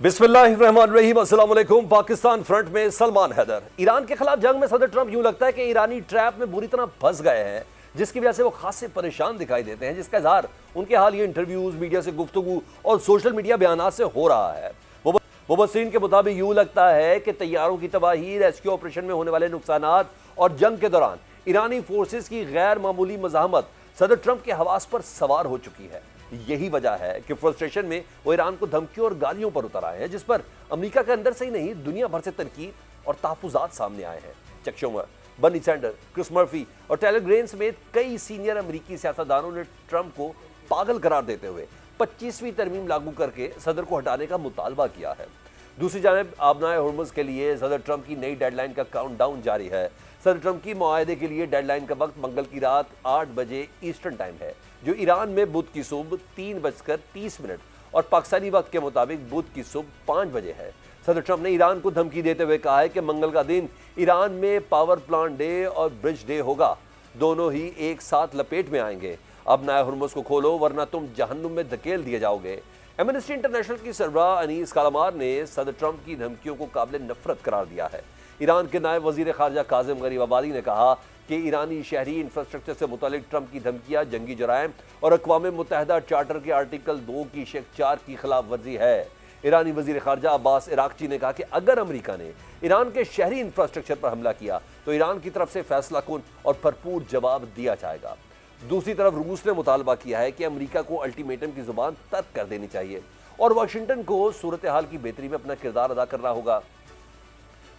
बिस्मिल्लाहिर्रहमानिर्रहीम। अस्सलाम वालेकुम। पाकिस्तान फ्रंट में सलमान हैदर। ईरान के खिलाफ जंग में सदर ट्रंप यूं लगता है कि ईरानी ट्रैप में बुरी तरह फंस गए हैं, जिसकी वजह से वो खासे परेशान दिखाई देते हैं, जिसका इजहार उनके हालिया इंटरव्यूज, मीडिया से गुफ्तगू और सोशल मीडिया बयानात से हो रहा है। मुबस्सिरीन के मुताबिक यूं लगता है कि तैयारों की तबाही, रेस्क्यू ऑपरेशन में होने वाले नुकसानात और जंग के दौरान ईरानी फोर्सेस की गैर मामूली मज़ाहमत सदर ट्रंप के हवास पर सवार हो चुकी है। यही वजह है कि फ्रस्ट्रेशन में वो ईरान को धमकियों और गालियों पर उतर आए हैं, जिस पर अमेरिका के अंदर से ही नहीं दुनिया भर से तनकीद और तहफ़्फ़ुज़ात सामने आए हैं। चक शूमर, बर्नी सैंडर, क्रिस मर्फी और टायलर ग्रेन समेत कई सीनियर अमेरिकी सियासतदानों ने ट्रंप को पागल करार देते हुए 25वीं तरमीम लागू करके सदर को हटाने का मुतालबा किया है। दूसरी जानिब आबनाए हुर्मुज़ के लिए सदर ट्रंप की नई डेडलाइन का काउंटडाउन जारी है। सदर ट्रंप की मुआहदे के लिए डेडलाइन का वक्त मंगल की रात 8 बजे ईस्टर्न टाइम है, जो ईरान में बुध की सुबह 3:30 और पाकिस्तानी वक्त के मुताबिक बुध की सुबह 5 बजे है। सदर ट्रंप ने ईरान को धमकी देते हुए कहा है कि मंगल का दिन ईरान में पावर प्लांट डे और ब्रिज डे होगा, दोनों ही एक साथ लपेट में आएंगे। अब नया हुर्मुज़ को खोलो वरना तुम जहन्नुम में धकेल दिए जाओगे। एमनेस्टी इंटरनेशनल की सरबराह अनीस कालामार ने सदर ट्रंप की धमकियों को काबिल नफरत करार दिया है। ईरान के नायब वजीर खारजा काजिम गरीबाबादी ने कहा कि ईरानी शहरी इंफ्रास्ट्रक्चर से मुतालिक ट्रंप की धमकियां जंगी जराइम और अक़वाम मुत्तहिदा चार्टर के आर्टिकल 2 की शेख 4 की खिलाफ वर्जी है। ईरानी वजीर खारजा अब्बास इराक़ची ने कहा कि अगर अमेरिका ने ईरान के शहरी इंफ्रास्ट्रक्चर पर हमला किया तो ईरान की तरफ से फैसला कुन और भरपूर जवाब दिया जाएगा। दूसरी तरफ रूस ने मुतालबा किया है कि अमेरिका को अल्टीमेटम की जुबान तर्क कर देनी चाहिए और वाशिंगटन को सूरत हाल की बेहतरी में अपना किरदार अदा करना होगा।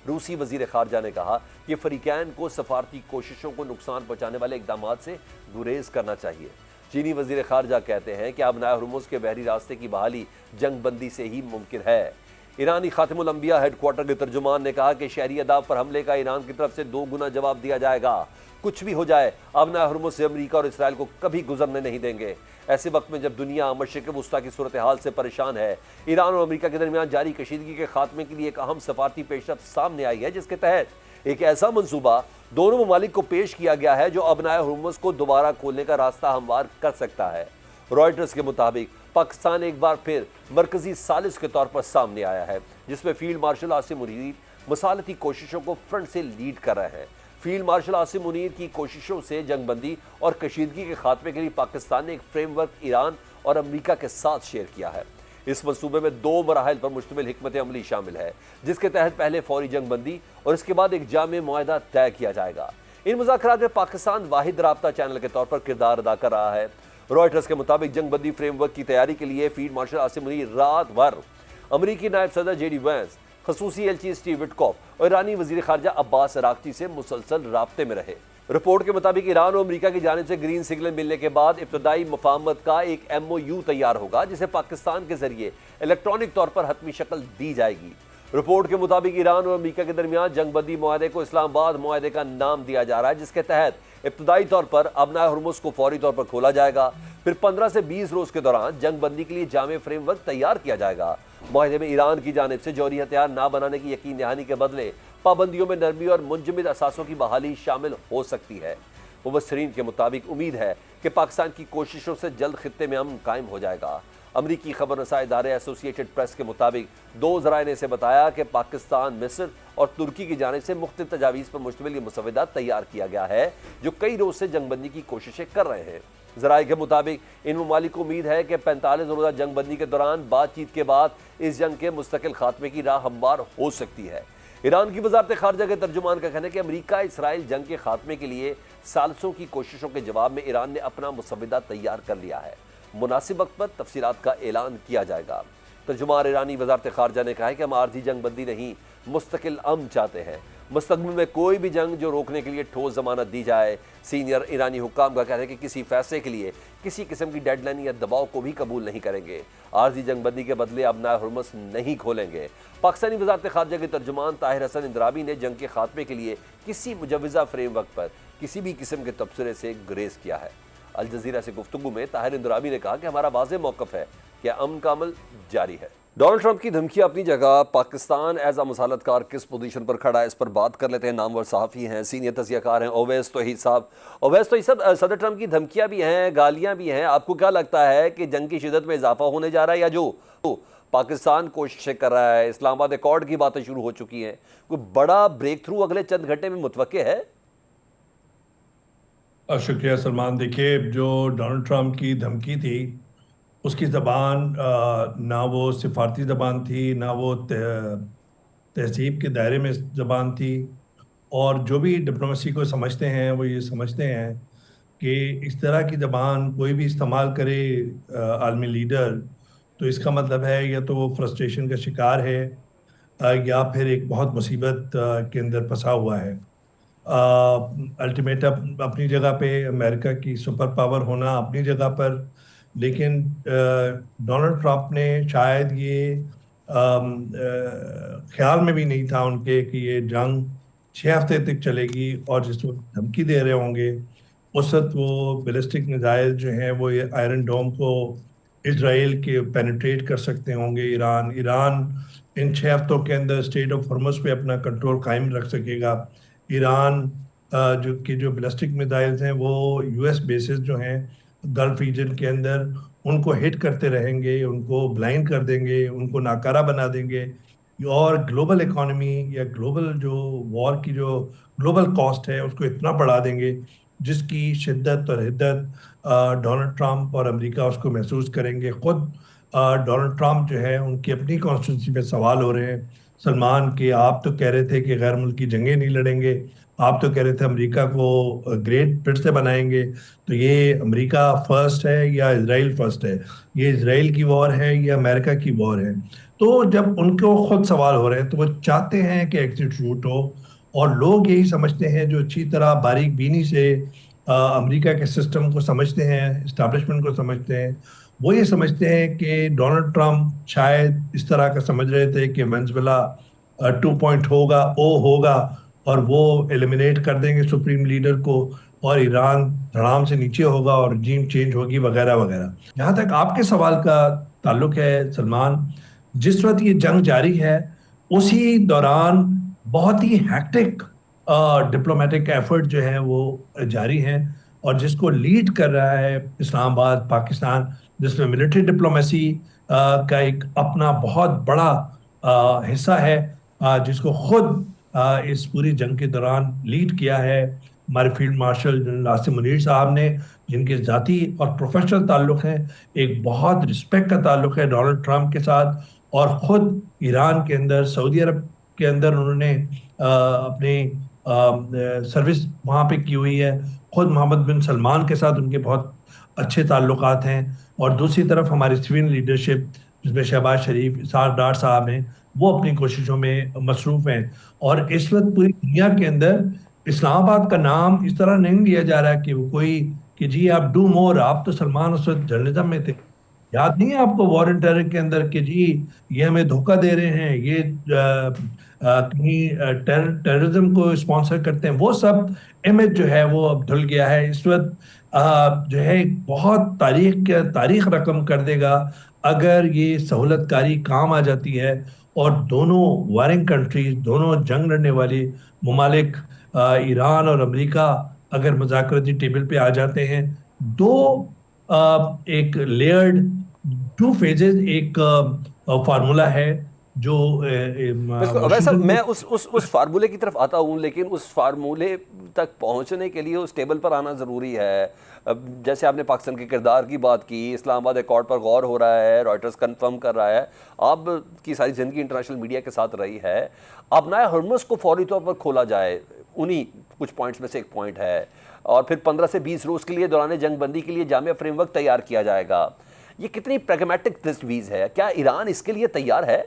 रूसी वजीर खारजा ने कहा कि फरीकैन को सफारती कोशिशों को नुकसान पहुंचाने वाले इकदामात से गुरेज करना चाहिए। चीनी वजीर खारजा कहते हैं कि अब नया हुर्मुज़ के बहरी रास्ते की बहाली जंग बंदी से ही मुमकिन है। ईरानी खातिमुल अंबिया हेडक्वार्टर के तर्जुमान ने कहा कि शहरी अदाब पर हमले का ईरान की तरफ से 2 गुना जवाब दिया जाएगा। कुछ भी हो जाए, अब नया हुर्मुज़ से अमेरिका और इसराइल को कभी गुजरने नहीं देंगे। ऐसे वक्त में जब दुनिया मशरिक़ वुस्ता की सूरत हाल से परेशान है, ईरान और अमेरिका के दरमियान जारी कशीदगी के खात्मे के लिए एक अहम सफारती पेशरफ्त सामने आई है, जिसके तहत एक ऐसा मंसूबा दोनों ममालिक को पेश किया गया है जो अब नया हुर्मुज़ को दोबारा खोलने का रास्ता हमवार कर सकता है। रॉयटर्स के मुताबिक पाकिस्तान एक बार फिर मरकजी सालिस के तौर पर सामने आया है, जिसमें फील्ड मार्शल आसिम मुनीर मसालती कोशिशों को फ्रंट से लीड कर रहे हैं। फील्ड मार्शल आसिम मुनीर की कोशिशों से जंगबंदी और कशीदगी के खात्मे के लिए पाकिस्तान ने एक फ्रेमवर्क ईरान और अमेरिका के साथ शेयर किया है। इस मंसूबे में 2 मराहल पर मुश्तमिल हिकमत अमली शामिल है, जिसके तहत पहले फौरी जंगबंदी और इसके बाद एक जामे मुआहदा तय किया जाएगा। इन मुज़ाकरात में पाकिस्तान वाहिद राब्ता चैनल के तौर पर किरदार अदा कर रहा है। रॉयटर्स के मुताबिक जंगबंदी फ्रेमवर्क की तैयारी के लिए फील्ड मार्शल आसिम मुनीर रात भर अमरीकी नायब सदर जेडी वैंस, खसूसी एलची स्टीव विटकॉफ और ईरानी वजीर खारजा अब्बास इराक़ची से मुसलसल राब्ते में रहे। रिपोर्ट के मुताबिक ईरान और अमेरिका की जानिब से ग्रीन सिग्नल मिलने के बाद इब्तदाई मफाहमत का एक MOU तैयार होगा, जिसे पाकिस्तान के जरिए इलेक्ट्रॉनिक तौर पर हतमी शक्ल दी जाएगी। रिपोर्ट के मुताबिक ईरान और अमेरिका के दरमियान जंगबंदी मुआहदे को इस्लामाबाद मुआहदे का नाम दिया जा रहा है, जिसके तहत इब्तदाई तौर पर अब नया हुर्मुज़ को फौरी तौर पर खोला जाएगा। फिर 15 से 20 रोज के दौरान जंग बंदी के लिए जामे फ्रेमवर्क तैयार किया जाएगा। मुआहदे में ईरान की जानिब से जौहरी हथियार ना बनाने की यकीन दहानी के बदले पाबंदियों में नरमी और मुंजमद असासों की बहाली शामिल हो सकती है। मुबस्सिरीन के मुताबिक उम्मीद है कि पाकिस्तान की कोशिशों से जल्द खित्ते में अमन कायम हो जाएगा। अमरीकी खबर रसाई इदारे एसोसिएटेड प्रेस के मुताबिक 2 ज़राए ने इसे बताया कि पाकिस्तान, मिस्र और तुर्की की जानिब से मुख्तलिफ तजावीज़ पर मुश्तमिल ये मुसवदा तैयार किया गया है, जो कई रोज से जंगबंदी की कोशिशें कर रहे हैं। ज़राए के मुताबिक इन ममालिक को उम्मीद है कि 45 रोज़ा जंगबंदी के दौरान बातचीत के बाद इस जंग के मुस्तकिल खात्मे की राह हमवार हो सकती है। ईरान की वज़ारत खारजा के तर्जुमान का कहना है कि अमेरिका इसराइल जंग के खात्मे के लिए सालसों की कोशिशों के जवाब में ईरान ने अपना मुसवदा तैयार कर लिया है। मुनासिब वक्त पर तफसीलात का ऐलान किया जाएगा। तर्जुमान ईरानी वज़ारत खारजा ने कहा है कि हम आर्जी जंगबंदी नहीं, मुस्तकिल अमन चाहते हैं। मुस्तक़बिल में कोई भी जंग जो रोकने के लिए ठोस ज़मानत दी जाए। सीनियर ईरानी हुक्काम का कहना है कि किसी फैसले के लिए किसी किस्म की डेडलाइन या दबाव को भी कबूल नहीं करेंगे। आर्जी जंगबंदी के बदले अब नया हुर्मुज़ नहीं खोलेंगे। पाकिस्तानी वज़ारत खारजा के तर्जुमान ताहिर हसन इंदराबी ने जंग के खात्मे के लिए किसी मुजवज़ा फ्रेमवर्क पर किसी भी किस्म के तबसरे से गुरेज किया है। अल जज़ीरा से गुफ्तगू में ताहिर इंदराबी ने कहा कि हमारा वाज़ेह मौक़िफ़ है कि अमन का अमल जारी है। ڈونلڈ ٹرمپ کی دھمکی اپنی جگہ، پاکستان ایز اے مصالحت کار کس پوزیشن پر کھڑا ہے، اس پر بات کر لیتے ہیں۔ نامور صحافی ہیں، سینئر تجزیہ کار ہیں اویس توحید صاحب۔ اویس توحید صاحب، صدر ٹرمپ کی دھمکیاں بھی ہیں، گالیاں بھی ہیں، آپ کو کیا لگتا ہے کہ جنگ کی شدت میں اضافہ ہونے جا رہا ہے، یا جو پاکستان کوششیں کر رہا ہے، اسلام آباد ایکارڈ کی باتیں شروع ہو چکی ہیں، کوئی بڑا بریک تھرو اگلے چند گھنٹے میں متوقع ہے؟ شکریہ سلمان۔ دیکھیے، جو ڈونلڈ ٹرمپ کی دھمکی تھی، اس کی زبان نہ وہ سفارتی زبان تھی، نہ وہ تہذیب کے دائرے میں زبان تھی، اور جو بھی ڈپلومیسی کو سمجھتے ہیں وہ یہ سمجھتے ہیں کہ اس طرح کی زبان کوئی بھی استعمال کرے عالمی لیڈر، تو اس کا مطلب ہے یا تو وہ فرسٹریشن کا شکار ہے یا پھر ایک بہت مصیبت کے اندر پھنسا ہوا ہے۔ الٹیمیٹم اپنی جگہ پہ، امریکہ کی سپر پاور ہونا اپنی جگہ پر، لیکن ڈونلڈ ٹرمپ نے شاید یہ خیال میں بھی نہیں تھا ان کے کہ یہ جنگ 6 ہفتے تک چلے گی، اور جس وقت دھمکی دے رہے ہوں گے اس وقت وہ بیلسٹک میزائل جو ہیں وہ یہ آئرن ڈوم کو اسرائیل کے پینیٹریٹ کر سکتے ہوں گے۔ ایران ان 6 ہفتوں کے اندر اسٹریٹ آف ہارمز پہ اپنا کنٹرول قائم رکھ سکے گا۔ ایران جو بیلسٹک میزائلز ہیں وہ یو ایس بیسز جو ہیں گلف ریجن کے اندر، ان کو ہٹ کرتے رہیں گے، ان کو بلائنڈ کر دیں گے، ان کو ناکارہ بنا دیں گے، اور گلوبل اکانومی یا گلوبل جو وار کی جو گلوبل کاسٹ ہے اس کو اتنا بڑھا دیں گے جس کی شدت اور حدت ڈونلڈ ٹرمپ اور امریکہ اس کو محسوس کریں گے۔ خود ڈونلڈ ٹرمپ جو ہے ان کی اپنی کانسٹیٹیوشن میں سوال ہو رہے ہیں سلمان، کہ آپ تو کہہ رہے تھے کہ غیر ملکی جنگیں نہیں لڑیں گے، آپ تو کہہ رہے تھے امریکہ کو گریٹ پھر سے بنائیں گے، تو یہ امریکہ فرسٹ ہے یا اسرائیل فرسٹ ہے؟ یہ اسرائیل کی وار ہے یا امریکہ کی وار ہے؟ تو جب ان کو خود سوال ہو رہے ہیں تو وہ چاہتے ہیں کہ ایگزٹ روٹ ہو، اور لوگ یہی سمجھتے ہیں جو اچھی طرح باریک بینی سے امریکہ کے سسٹم کو سمجھتے ہیں، اسٹیبلشمنٹ کو سمجھتے ہیں، وہ یہ سمجھتے ہیں کہ ڈونلڈ ٹرمپ شاید اس طرح کا سمجھ رہے تھے کہ وینزویلا 2 ہوگا، ہوگا، اور وہ ایلیمینیٹ کر دیں گے سپریم لیڈر کو، اور ایران دھڑام سے نیچے ہوگا اور رجیم چینج ہوگی وغیرہ وغیرہ۔ جہاں تک آپ کے سوال کا تعلق ہے سلمان، جس وقت یہ جنگ جاری ہے اسی دوران بہت ہی ہیکٹک ڈپلومیٹک ایفرٹ جو ہے وہ جاری ہیں، اور جس کو لیڈ کر رہا ہے اسلام آباد، پاکستان، جس میں ملٹری ڈپلومیسی کا ایک اپنا بہت بڑا حصہ ہے، جس کو خود اس پوری جنگ کے دوران لیڈ کیا ہے ہمارے field marshal general Asim Munir صاحب نے، جن کے ذاتی اور پروفیشنل تعلق ہیں، ایک بہت رسپیکٹ کا تعلق ہے ڈونلڈ ٹرمپ کے ساتھ، اور خود ایران کے اندر، سعودی عرب کے اندر انہوں نے اپنی سروس وہاں پہ کی ہوئی ہے، خود محمد بن سلمان کے ساتھ ان کے بہت اچھے تعلقات ہیں، اور دوسری طرف ہماری سیونین لیڈرشپ جس میں شہباز شریف، اسحاق ڈار صاحب ہیں، وہ اپنی کوششوں میں مصروف ہیں۔ اور اس وقت پوری دنیا کے اندر اسلام آباد کا نام اس طرح نہیں لیا جا رہا کہ وہ کوئی کہ جی آپ ڈو مور، آپ تو سلمان اس وقت جرنلزم میں تھے، یاد نہیں ہے آپ کو وار اینڈ ٹیرر کے اندر کہ جی یہ ہمیں دھوکہ دے رہے ہیں، یہ کہیں ٹیررزم کو اسپانسر کرتے ہیں، وہ سب امیج جو ہے وہ اب دھل گیا ہے۔ اس وقت جو ہے بہت تاریخ رقم کر دے گا اگر یہ سہولت کاری کام آ جاتی ہے، اور دونوں وارنگ کنٹریز، دونوں جنگ لڑنے والی ممالک ایران اور امریکہ اگر مذاکراتی ٹیبل پہ آ جاتے ہیں، دو ایک لیئرڈ 2 فیزز ایک فارمولا ہے جو ویسا میں اس فارمولے کی طرف آتا ہوں، لیکن اس فارمولے تک پہنچنے کے لیے اس ٹیبل پر آنا ضروری ہے۔ جیسے آپ نے پاکستان کے کردار کی بات کی، اسلام آباد ایکارڈ پر غور ہو رہا ہے، رائٹرز کنفرم کر رہا ہے، آپ کی ساری زندگی انٹرنیشنل میڈیا کے ساتھ رہی ہے، ابنائے ہرمز کو فوری طور پر کھولا جائے، انہی کچھ پوائنٹس میں سے ایک پوائنٹ ہے، اور پھر 15 سے 20 روز کے لیے دوران جنگ بندی کے لیے جامع فریم ورک تیار کیا جائے گا۔ یہ کتنی پریگمیٹک تجویز ہے؟ کیا ایران اس کے لیے تیار ہے؟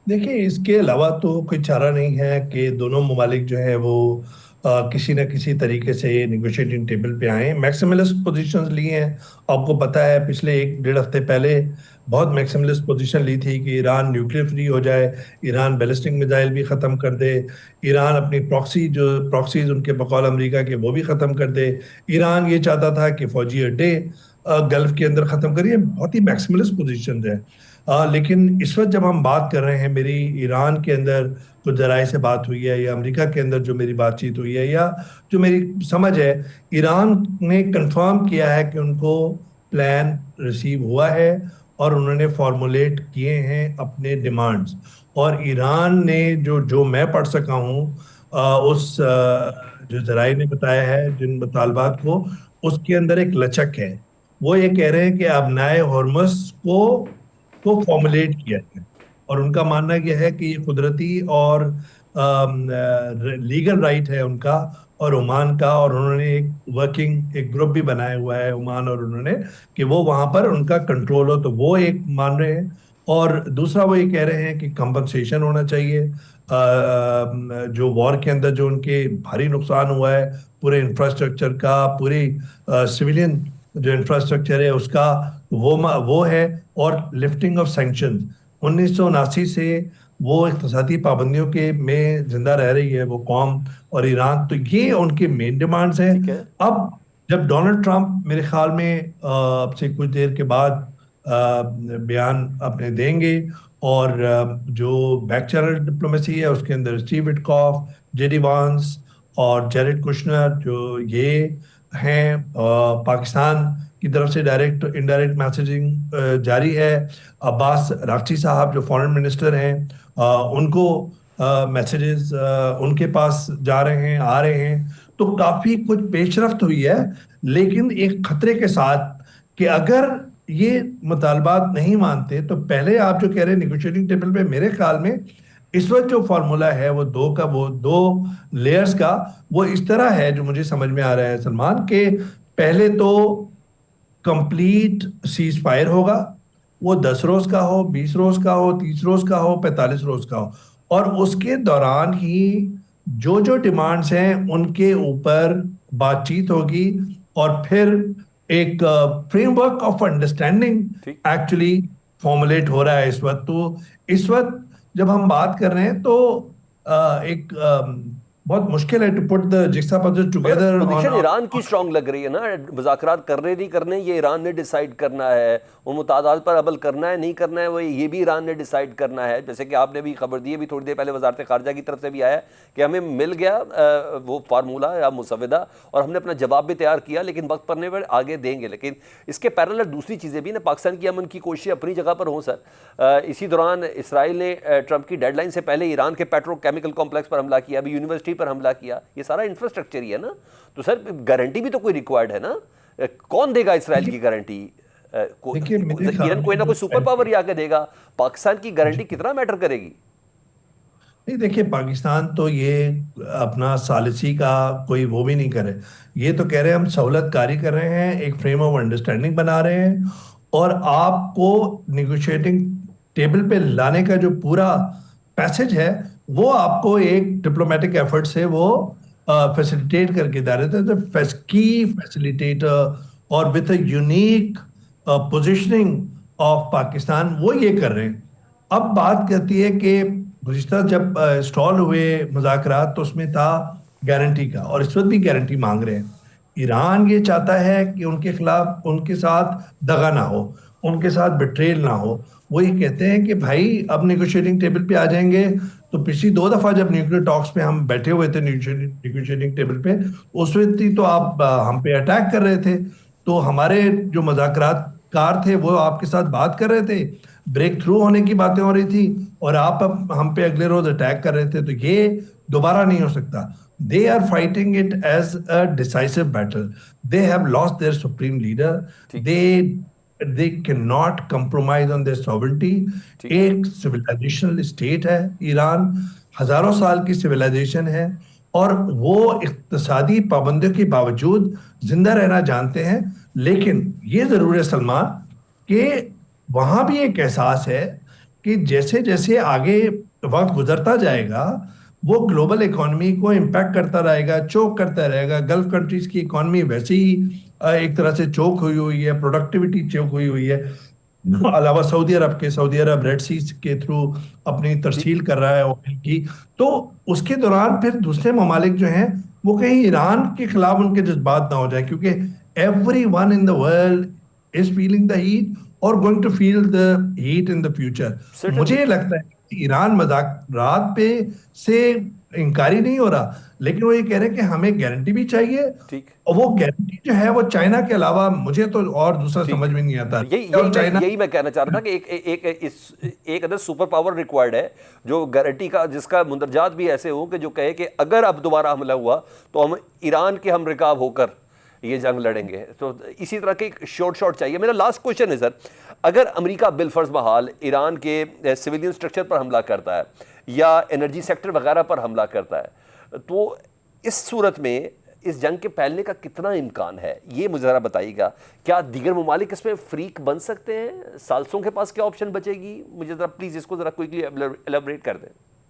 دیکھیں، اس کے علاوہ تو کوئی چارہ نہیں ہے کہ دونوں ممالک جو ہے وہ کسی نہ کسی طریقے سے نیگوشیٹنگ ٹیبل پہ آئیں۔ میکسیملسٹ پوزیشنز لی ہیں، آپ کو پتہ ہے پچھلے 1-1.5 ہفتے پہلے بہت میکسیملسٹ پوزیشن لی تھی کہ ایران نیوکلیر فری ہو جائے، ایران بیلسٹک میزائل بھی ختم کر دے، ایران اپنی پراکسیز ان کے بقول امریکہ کے وہ بھی ختم کر دے، ایران یہ چاہتا تھا کہ فوجی اڈے गल्फ के अंदर ख़त्म करिए, बहुत ही मैक्सिमलिस्ट पोजीशन है। लेकिन इस वक्त जब हम बात कर रहे हैं, मेरी ईरान के अंदर कुछ ज़राए से बात हुई है, या अमेरिका के अंदर जो मेरी बातचीत हुई है, या जो मेरी समझ है, ईरान ने कंफर्म किया है कि उनको प्लान रिसीव हुआ है और उन्होंने फॉर्मुलेट किए हैं अपने डिमांड्स। और ईरान ने जो जो मैं पढ़ सका हूँ, जो ज़राए ने बताया है जिन मुतालबात को, उसके अंदर एक लचक है। वो ये कह रहे हैं कि अब नए हॉर्मस को फॉर्मुलेट किया जाए, और उनका मानना यह है कि ये कुदरती और लीगल राइट है उनका और ओमान का, और उन्होंने एक ग्रुप भी बनाया हुआ है ओमान और उन्होंने, कि वो वहां पर उनका कंट्रोल हो, तो वो एक मान रहे हैं। और दूसरा वो ये कह रहे हैं कि कंपनसेशन होना चाहिए, जो वॉर के अंदर जो उनके भारी नुकसान हुआ है पूरे इंफ्रास्ट्रक्चर का, पूरी सिविलियन जो इंफ्रास्ट्रक्चर है उसका, वो है। और लिफ्टिंग ऑफ सैंक्शन 1979 से वो इक़्तिसादी पाबंदियों के में जिंदा रह रही है वो कौम और ईरान, तो ये उनके मेन डिमांड्स हैं। ठीक है। अब जब डोनाल्ड ट्रंप मेरे ख्याल में अब से कुछ देर के बाद बयान अपने देंगे, और जो बैक चैनल डिप्लोमेसी है उसके अंदर स्टीव विटकॉफ, जेडी वांस और जेरेड कुशनर जो ये हैं, पाकिस्तान की तरफ से डायरेक्ट इनडायरेक्ट मैसेजिंग जारी है। अब्बास राक्ची साहब जो फॉरेन मिनिस्टर हैं, उनको मैसेजेस उनके पास जा रहे हैं, आ रहे हैं, तो काफ़ी कुछ पेशरफ्त हुई है। लेकिन एक खतरे के साथ कि अगर ये मुतालबात नहीं मानते, तो पहले आप जो कह रहे हैं निगोशिएटिंग टेबल पे, मेरे ख्याल में इस वक्त जो फार्मूला है वो दो लेयर्स का, वो इस तरह है जो मुझे समझ में आ रहा है सलमान, के पहले तो कंप्लीट सीज फायर होगा, वो 10 रोज का हो, 20 रोज का हो, 30 रोज का हो, 45 रोज का हो, और उसके दौरान ही जो जो डिमांड्स हैं उनके ऊपर बातचीत होगी, और फिर एक फ्रेमवर्क ऑफ अंडरस्टैंडिंग ठीक। एक्चुअली फॉर्मुलेट हो रहा है इस वक्त। तो इस वक्त जब हम बात कर रहे हैं तो एक बहुत मुश्किल है to put the jigsaw puzzle together. Position Iran की स्ट्रांग लग रही है ना, मुज़ाकरात करने नहीं करने ये ईरान ने डिसाइड करना है, वो मुतादाद पर अमल करना है नहीं करना है वो ये भी ईरान ने डिसाइड करना है। जैसे कि आपने भी खबर दी है, भी थोड़ी देर पहले वजारत खारजा की तरफ से भी आया कि हमें मिल गया वो फार्मूला या मुसविदा, और हमने अपना जवाब भी तैयार किया, लेकिन वक्त पड़ने पर आगे देंगे। लेकिन इसके पैरेलल दूसरी चीज़ें भी ना, पाकिस्तान की अमन की कोशिश अपनी जगह पर हों सर। इसी दौरान इसराइल ने ट्रंप की डेडलाइन से पहले ईरान के पेट्रोकेमिकल कॉम्प्लेक्स पर हमला किया, अभी यूनिवर्सिटी पर हमला किया, ये सारा इंफ्रास्ट्रक्चर ही है ना। तो सर गारंटी भी तो कोई रिक्वायर्ड है ना, कौन देगा इसराइल की गारंटी? ईरान कोई ना कोई सुपर पावर ही आके देगा, पाकिस्तान की गारंटी कितना मैटर करेगी? नहीं, देखिए, पाकिस्तान तो ये अपना सालिसी का कोई वो भी नहीं करे, ये तो कह रहे हैं हम सहूलत कारी कर रहे हैं, एक फ्रेम ऑफ अंडरस्टैंडिंग बना रहे हैं, और आपको निगोशिएटिंग टेबल पे लाने का जो पूरा पैसेज है वो आपको एक डिप्लोमेटिक एफर्ट से वो फैसिलिटेट करके दे रहे थे। तो की फैसिलिटेटर और with a unique positioning of Pakistan वो ये कर रहे हैं। अब बात करती है कि गुज़िश्ता जब स्टॉल हुए मुज़ाकरात तो उसमें था गारंटी का, और इस वक्त भी गारंटी मांग रहे हैं। ईरान ये चाहता है कि उनके खिलाफ, उनके साथ दगा ना हो, उनके साथ बिट्रेल ना हो। वो ये कहते हैं कि भाई अब निगोशिएटिंग टेबल पे आ जाएंगे। तो पिछली 2 दफा जब न्यूक्लियर टॉक्स पे हम बैठे हुए थे निगोशिएटिंग टेबल पे, उस वक्त ही तो आप हम पे अटैक कर रहे थे, तो हमारे जो मुज़ाकरात कार थे वो आपके साथ बात कर रहे थे, ब्रेक थ्रू होने की बातें हो रही थी, और आप अब हम पे अगले रोज अटैक कर रहे थे। तो ये दोबारा नहीं हो सकता। They are fighting it as a decisive battle. They have lost their supreme leader. They cannot compromise on their sovereignty. एक सिविलाइजेशनल स्टेट है ईरान, हजारों साल की सिविलाइजेशन है, और वो इक्तिसादी पाबंदियों के बावजूद जिंदा रहना जानते हैं। लेकिन ये जरूर है सलमान कि वहां भी एक एहसास है कि जैसे जैसे आगे वक्त गुजरता जाएगा वो ग्लोबल इकोनॉमी को इम्पैक्ट करता रहेगा, चोक करता रहेगा। गल्फ कंट्रीज की इकोनॉमी वैसे ही एक तरह से चोक हुई हुई है, प्रोडक्टिविटी चोक हुई हुई है। अलावा सऊदी अरब रेड सी के थ्रू अपनी तरसील कर रहा है ऑयल की। तो उसके दौरान फिर दूसरे ममालिक जो हैं वो कहीं ईरान के खिलाफ उनके जज्बात ना हो जाए, क्योंकि everyone in the world is feeling the heat or going to feel the heat in the future. Certainly. मुझे ये लगता है कि ईरान मज़ाकरात पे से इनकारी नहीं हो रहा, लेकिन वो ये कह रहे हैं कि हमें गारंटी भी चाहिए, ठीक। और वो गारंटी जो है वो चाइना के अलावा मुझे तो और दूसरा समझ में नहीं आता। यही मैं कहना चाह रहा था कि एक अदर सुपर पावर रिक्वायर्ड है जो गारंटी का, जिसका मुंदरजात भी ऐसे हो कि जो कहे कि अगर अब दोबारा हमला हुआ तो हम ईरान के हम रिकाब होकर ये जंग लड़ेंगे। तो इसी तरह के एक शॉर्ट चाहिए। मेरा लास्ट क्वेश्चन है सर, अगर अमेरिका बिलफर्ज बहाल ईरान के सिविलियन स्ट्रक्चर पर हमला करता है या एनर्जी सेक्टर वगैरह पर हमला करता है, तो इस सूरत में इस जंग के फैलने का कितना इम्कान है, ये मुझे ज़रा बताइएगा। क्या दीगर ममालिक इसमें फ्रीक बन सकते हैं? साल्सों के पास क्या ऑप्शन बचेगी? मुझे ज़रा प्लीज़ इसको ज़रा क्विकली एलाबरेट कर दें।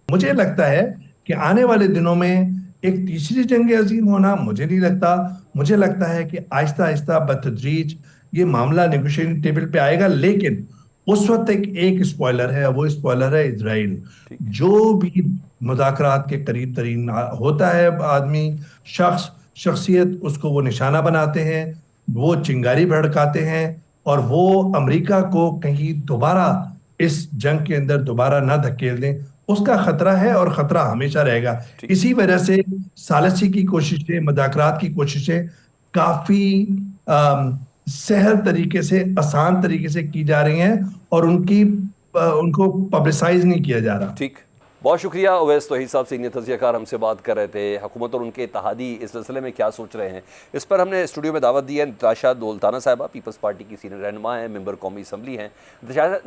मुझे लगता है कि आने वाले दिनों में एक तीसरी जंग अजीम होना मुझे नहीं लगता। मुझे लगता है कि आहिस्ता आहिस्ता बतदरीज ये मामला नेगोशिएटिंग टेबल पे आएगा, लेकिन उस वक्त एक स्पॉइलर है, वो स्पॉइलर है इजराइल। जो भी मुज़ाकरात के करीब तरीन होता है आदमी, शख्सियत, उसको वो निशाना बनाते हैं, वो चिंगारी भड़काते हैं और वो अमेरिका को कहीं दोबारा इस जंग के अंदर दोबारा ना धकेल दें, उसका खतरा है और खतरा हमेशा रहेगा। इसी वजह से सालसी की कोशिशें, मुज़ाकरात की कोशिशें काफी सहल तरीके से, आसान तरीके से की जा रही हैं और उनको पब्लिसाइज नहीं किया जा रहा। ठीक, बहुत शुक्रिया। अवैस तौहीद साहब सीनियर तज़कियाकार हमसे बात कर रहे थे। हुकूमत और उनके इत्तेहादी इस सिलसिले में क्या सोच रहे हैं, इस पर हमने स्टूडियो में दावत दी है। नताशा दौलताना साहिबा पीपल्स पार्टी की सीनियर रहनुमा हैं, मेंबर कौमी असम्बली हैं।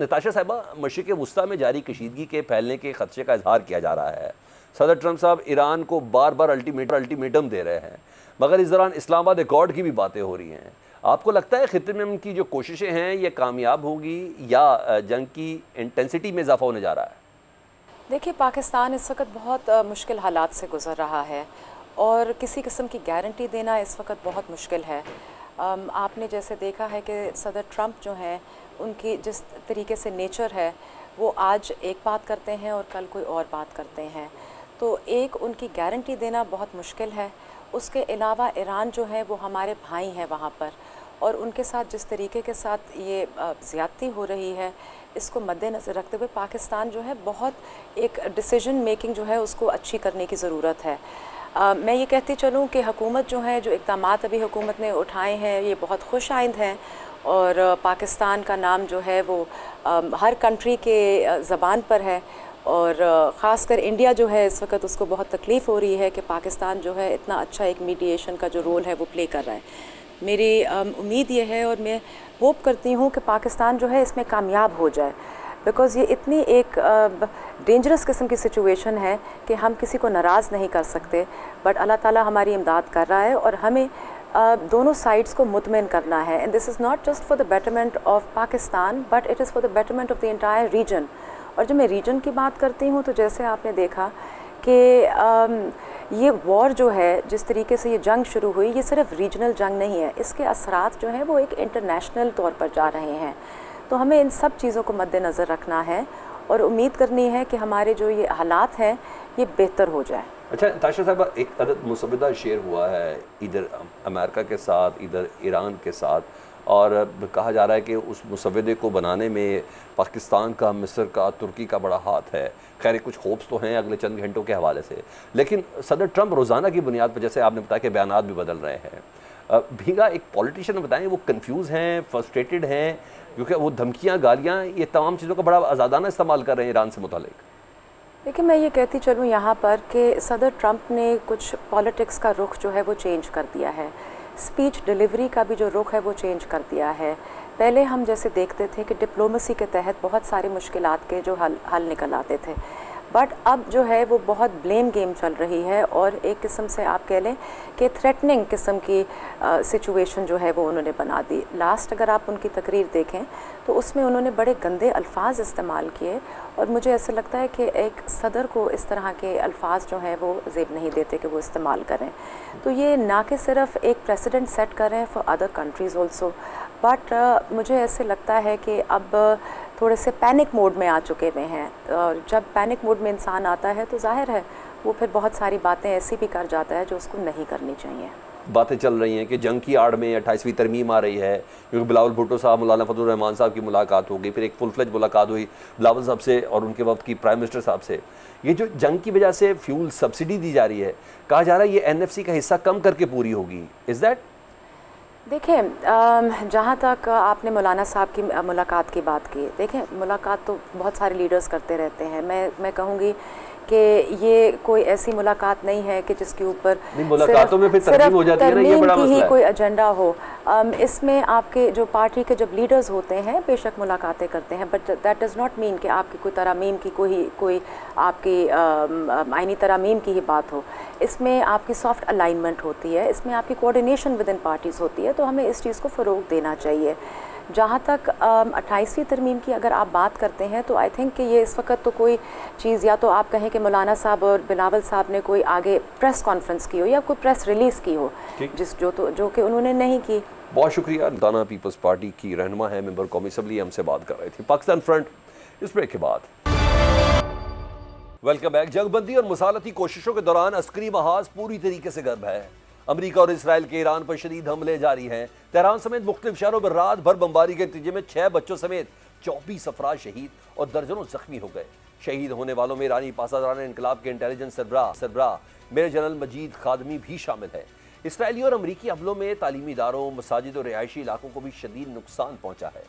नताशा साहिबा, मशरिक़ वस्ता में जारी कशीदगी के फैलने के खदशे का इजहार किया जा रहा है। सदर ट्रंप साहब ईरान को बार बार अल्टीमेटम दे रहे हैं, मगर इस दौरान इस्लामाबाद एकॉर्ड की भी बातें हो रही हैं। आपको लगता है खित्ते में उनकी जो कोशिशें हैं ये कामयाब होगी या जंग की इंटेंसिटी में इजाफा होने जा रहा है? देखिए, पाकिस्तान इस वक्त बहुत मुश्किल हालात से गुज़र रहा है और किसी किस्म की गारंटी देना इस वक्त बहुत मुश्किल है। आपने जैसे देखा है कि सदर ट्रंप जो हैं, उनकी जिस तरीके से नेचर है, वो आज एक बात करते हैं और कल कोई और बात करते हैं। तो एक उनकी गारंटी देना बहुत मुश्किल है। उसके अलावा ईरान जो है वो हमारे भाई हैं वहाँ पर, और उनके साथ जिस तरीके के साथ ये ज़्यादती हो रही है, इसको मद्देनज़र रखते हुए पाकिस्तान जो है बहुत एक डिसीजन मेकिंग जो है उसको अच्छी करने की ज़रूरत है। मैं ये कहती चलूँ कि हुकूमत जो है, जो इक़दामात अभी हुकूमत ने उठाए हैं, ये बहुत खुश आइंद हैं और पाकिस्तान का नाम जो है वो हर कंट्री के ज़बान पर है और ख़ासकर इंडिया जो है इस वक्त उसको बहुत तकलीफ़ हो रही है कि पाकिस्तान जो है इतना अच्छा एक मीडिएशन का जो रोल है वो प्ले कर रहा है। मेरी उम्मीद ये है और मैं होप करती हूँ कि पाकिस्तान जो है इसमें कामयाब हो जाए, बिकॉज़ ये इतनी एक डेंजरस किस्म की सिचुएशन है कि हम किसी को नाराज़ नहीं कर सकते, बट अल्लाह ताला हमारी इमदाद कर रहा है और हमें दोनों साइड्स को मुतमिन करना है। And this is not just for the betterment of Pakistan, but it is for the betterment of the entire region. और जब मैं रीजन की बात करती हूँ तो जैसे आपने देखा कि ये वॉर जो है, जिस तरीके से ये जंग शुरू हुई, ये सिर्फ रीजनल जंग नहीं है, इसके असरात जो हैं वो एक इंटरनेशनल तौर पर जा रहे हैं। तो हमें इन सब चीज़ों को मद्देनज़र रखना है और उम्मीद करनी है कि हमारे जो ये हालात हैं ये बेहतर हो जाए। अच्छा ताशा साहबा, एक अदद मुसव्वदा शेयर हुआ है इधर अमेरिका के साथ, इधर ईरान के साथ, और कहा जा रहा है कि उस मुसव्वदे को बनाने में पाकिस्तान का, मिस्र का, तुर्की का बड़ा हाथ है। खैर कुछ होप्स तो हैं अगले चंद घंटों के हवाले से, लेकिन सदर ट्रंप रोज़ाना की बुनियाद पर, जैसे आपने बताया कि बयानात भी बदल रहे हैं। भीगा एक पॉलिटिशियन बताएं, वो कंफ्यूज हैं, फ्रस्ट्रेटेड हैं, क्योंकि वो धमकियाँ, गालियाँ, ये तमाम चीज़ों का बड़ा आज़ादाना इस्तेमाल कर रहे हैं ईरान से मुतालिक। देखिए, मैं ये कहती चलूँ यहाँ पर कि सदर ट्रंप ने कुछ पॉलिटिक्स का रुख जो है वो चेंज कर दिया है। स्पीच डिलीवरी का भी जो रुख है वो चेंज कर दिया है। पहले हम जैसे देखते थे कि डिप्लोमेसी के तहत बहुत सारी मुश्किलात के जो हल निकल आते थे, बट अब जो है वो बहुत ब्लेम गेम चल रही है और एक किस्म से आप कह लें कि थ्रेटनिंग किस्म की सिचुएशन जो है वो उन्होंने बना दी। लास्ट अगर आप उनकी तकरीर देखें तो उसमें उन्होंने बड़े गंदे अल्फाज इस्तेमाल किए और मुझे ऐसा लगता है कि एक सदर को इस तरह के अल्फाज जो हैं वो ज़ेब नहीं देते कि वो इस्तेमाल करें। तो ये ना कि सिर्फ एक प्रेसिडेंट सेट कर रहे हैं for other countries also, but मुझे ऐसे लगता है कि अब थोड़े से पैनिक मोड में आ चुके हुए हैं, और जब पैनिक मोड में इंसान आता है तो जाहिर है वो फिर बहुत सारी बातें ऐसी भी कर जाता है जो उसको नहीं करनी चाहिए। باتیں چل رہی ہیں کہ جنگ کی آڑ میں 28ویں ترمیم آ رہی ہے، کیونکہ بلاول بھٹو صاحب مولانا فضل الرحمان صاحب کی ملاقات ہو گئی، پھر ایک فل فلیج ملاقات ہوئی بلاول صاحب سے اور ان کے وقت کی پرائم منسٹر صاحب سے. یہ جو جنگ کی وجہ سے فیول سبسڈی دی جا رہی ہے، کہا جا رہا ہے یہ NFC کا حصہ کم کر کے پوری ہوگی. Is that? دیکھیں جہاں تک آپ نے مولانا صاحب کی ملاقات کی بات کی، دیکھیں ملاقات تو بہت سارے لیڈرز کرتے رہتے ہیں. میں کہوں گی کہ یہ کوئی ایسی ملاقات نہیں ہے کہ جس کے اوپر ملاقاتوں میں پھر ترمیم ہو جاتی ہے نا، یہ بڑا کی ہی مسئلہ ہے. کوئی ایجنڈا ہو. اس میں آپ کے جو پارٹی کے جب لیڈرز ہوتے ہیں بے شک ملاقاتیں کرتے ہیں، but that does not mean کہ آپ کی کوئی ترامیم کی کوئی آپ کی آئینی ترامیم کی ہی بات ہو. اس میں آپ کی سافٹ الائنمنٹ ہوتی ہے، اس میں آپ کی کوآرڈینیشن ود ان پارٹیز ہوتی ہے، تو ہمیں اس چیز کو فروغ دینا چاہیے. جہاں تک 28ویں ترمیم کی اگر آپ بات کرتے ہیں تو آئی تھنک کہ یہ اس وقت تو کوئی چیز، یا تو آپ کہیں کہ مولانا صاحب اور بلاول صاحب نے کوئی آگے پریس کانفرنس کی ہو یا کوئی پریس ریلیز کی ہو، جو کہ انہوں نے نہیں کی. بہت شکریہ. دانا پیپلز پارٹی کی رہنما ہے، ممبر قومی اسمبلی، ہم سے بات کر رہے تھے. پاکستان فرنٹ اس بریک کے بعد. Welcome back. جنگ بندی اور مصالحتی کوششوں کے دوران عسکری محاذ پوری طریقے سے گرم ہے. امریکہ اور اسرائیل کے ایران پر شدید حملے جاری ہیں. تہران سمیت مختلف شہروں میں رات بھر بمباری کے نتیجے میں 6 بچوں سمیت 24 افراد شہید اور درجنوں زخمی ہو گئے. شہید ہونے والوں میں ایرانی پاسداران انقلاب کے انٹیلیجنس سربراہ میجر جنرل مجید خادمی بھی شامل ہے. اسرائیلی اور امریکی حملوں میں تعلیمی اداروں، مساجد اور رہائشی علاقوں کو بھی شدید نقصان پہنچا ہے.